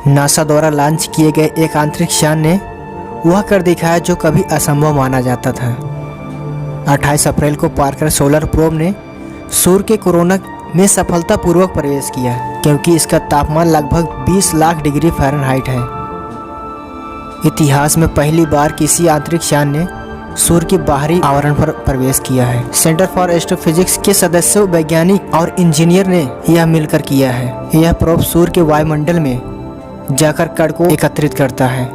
NASA द्वारा launch किए गए एक अंतरिक्ष यान ने वह कर दिखाया जो कभी असंभव माना जाता था। 28 अप्रैल को पार्कर सोलर प्रोब ने सूर्य के कोरोना में सफलतापूर्वक प्रवेश किया, क्योंकि इसका तापमान लगभग 20 लाख डिग्री फ़ारेनहाइट है। इतिहास में पहली बार किसी अंतरिक्ष यान ने सूर्य के बाहरी आवरण पर प्रवेश किया है। सेंटर फॉर एस्ट्रोफिजिक्स के सदस्यों, वैज्ञानिक और इंजीनियर ने यह मिलकर किया है। यह प्रोब सूर्य के वायुमंडल में जाकर कण को एकत्रित करता है,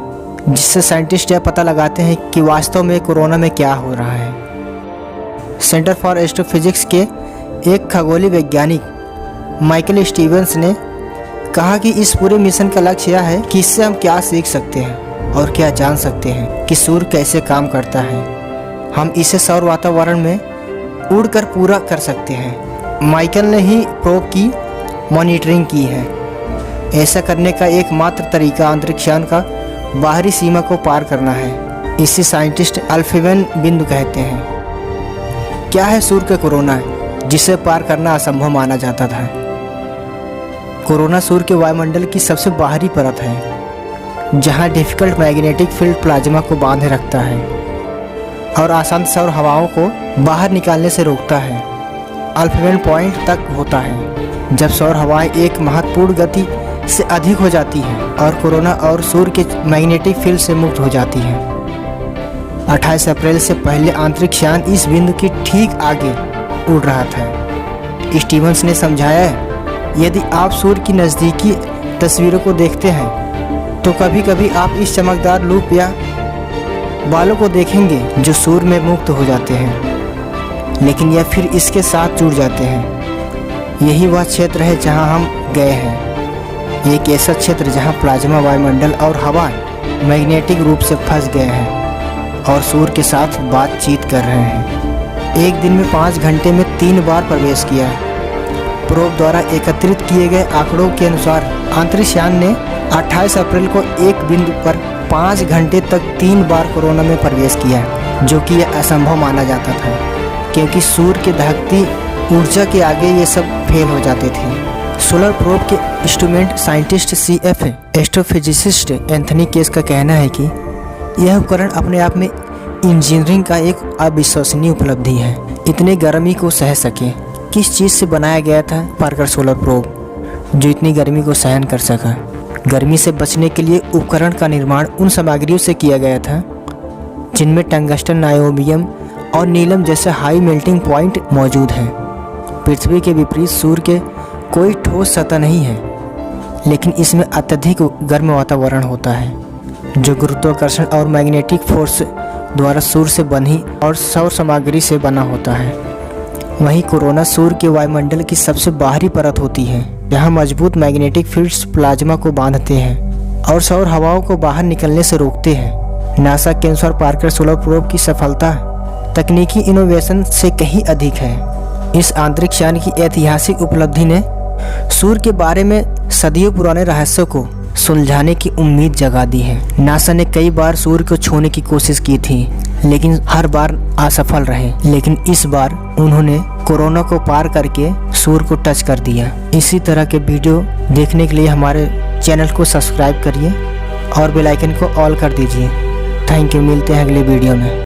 जिससे साइंटिस्ट यह पता लगाते हैं कि वास्तव में कोरोना में क्या हो रहा है। सेंटर फॉर एस्ट्रोफिजिक्स के एक खगोलीय वैज्ञानिक माइकल स्टीवंस ने कहा कि इस पूरे मिशन का लक्ष्य यह है कि इससे हम क्या सीख सकते हैं और क्या जान सकते हैं कि सूर्य कैसे काम करता है। हम इसे सौर वातावरण में उड़कर पूरा कर सकते हैं। माइकल ने ही प्रोब की मॉनिटरिंग की है। ऐसा करने का एकमात्र तरीका अंतरिक्ष यान का बाहरी सीमा को पार करना है। इसे साइंटिस्ट अल्फवेन बिंदु कहते हैं। क्या है सूर्य का कोरोना, जिसे पार करना असंभव माना जाता था? कोरोना सूर्य के वायुमंडल की सबसे बाहरी परत है, जहां डिफिकल्ट मैग्नेटिक फील्ड प्लाज्मा को बांधे रखता है और आसान सौर हवाओं को बाहर निकालने से रोकता है। अल्फवेन पॉइंट तक होता है जब सौर हवाएं एक महत्वपूर्ण गति से अधिक हो जाती है और कोरोना और सूर्य के मैग्नेटिक फील्ड से मुक्त हो जाती है। 28 अप्रैल से पहले अंतरिक्ष यान इस बिंदु की ठीक आगे उड़ रहा था। स्टीवंस ने समझाया, यदि आप सूर्य की नज़दीकी तस्वीरों को देखते हैं तो कभी कभी आप इस चमकदार लूप या बालों को देखेंगे जो सूर्य में मुक्त हो जाते हैं, लेकिन यह फिर इसके साथ जुड़ जाते हैं। यही वह क्षेत्र है जहां हम गए हैं, एक ऐसा क्षेत्र जहां प्लाज्मा, वायुमंडल और हवा मैग्नेटिक रूप से फंस गए हैं और सूर्य के साथ बातचीत कर रहे हैं। एक दिन में 5 घंटे में 3 बार प्रवेश किया। प्रोब द्वारा एकत्रित किए गए आंकड़ों के अनुसार अंतरिक्ष यान ने 28 अप्रैल को एक बिंदु पर 5 घंटे तक 3 बार कोरोना में प्रवेश किया, जो कि यह असंभव माना जाता था, क्योंकि सूर्य के दहकती ऊर्जा के आगे ये सब फेल हो जाते थे। सोलर प्रोब के instrument scientist CF astrophysicist Anthony case का कहना है कि यह उपकरण अपने आप में इंजीनियरिंग का एक अविश्वसनीय उपलब्धि है। इतने गर्मी को सह सके। किस चीज़ से बनाया गया था पार्कर सोलर प्रोब, जो इतनी गर्मी को सहन कर सका? गर्मी से बचने के लिए उपकरण का निर्माण उन सामग्रियों से किया गया था जिनमें टंगस्टन, नायोबियम और नीलम जैसे हाई मेल्टिंग पॉइंट मौजूद हैं। पृथ्वी के विपरीत सूर्य के कोई ठोस सतह नहीं है, लेकिन इसमें अत्यधिक गर्म वातावरण होता है, जो गुरुत्वाकर्षण और मैग्नेटिक फोर्स द्वारा सूर्य से बंधी और सौर सामग्री से बना होता है। वहीं कोरोना सूर्य के वायुमंडल की सबसे बाहरी परत होती है, जहां मजबूत मैग्नेटिक फील्ड्स प्लाज्मा को बांधते हैं और सौर हवाओं को बाहर निकलने से रोकते हैं। नासा के अनुसार पार्कर सोलर प्रोब की सफलता तकनीकी इनोवेशन से कहीं अधिक है। इस अंतरिक्ष यान की ऐतिहासिक उपलब्धि ने सूर्य के बारे में सदियों पुराने रहस्यों को सुलझाने की उम्मीद जगा दी है। नासा ने कई बार सूर्य को छूने की कोशिश की थी, लेकिन हर बार असफल रहे। लेकिन इस बार उन्होंने कोरोना को पार करके सूर्य को टच कर दिया। इसी तरह के वीडियो देखने के लिए हमारे चैनल को सब्सक्राइब करिए और बेल आइकन को ऑल कर दीजिए। Thank you. मिलते हैं अगले वीडियो में।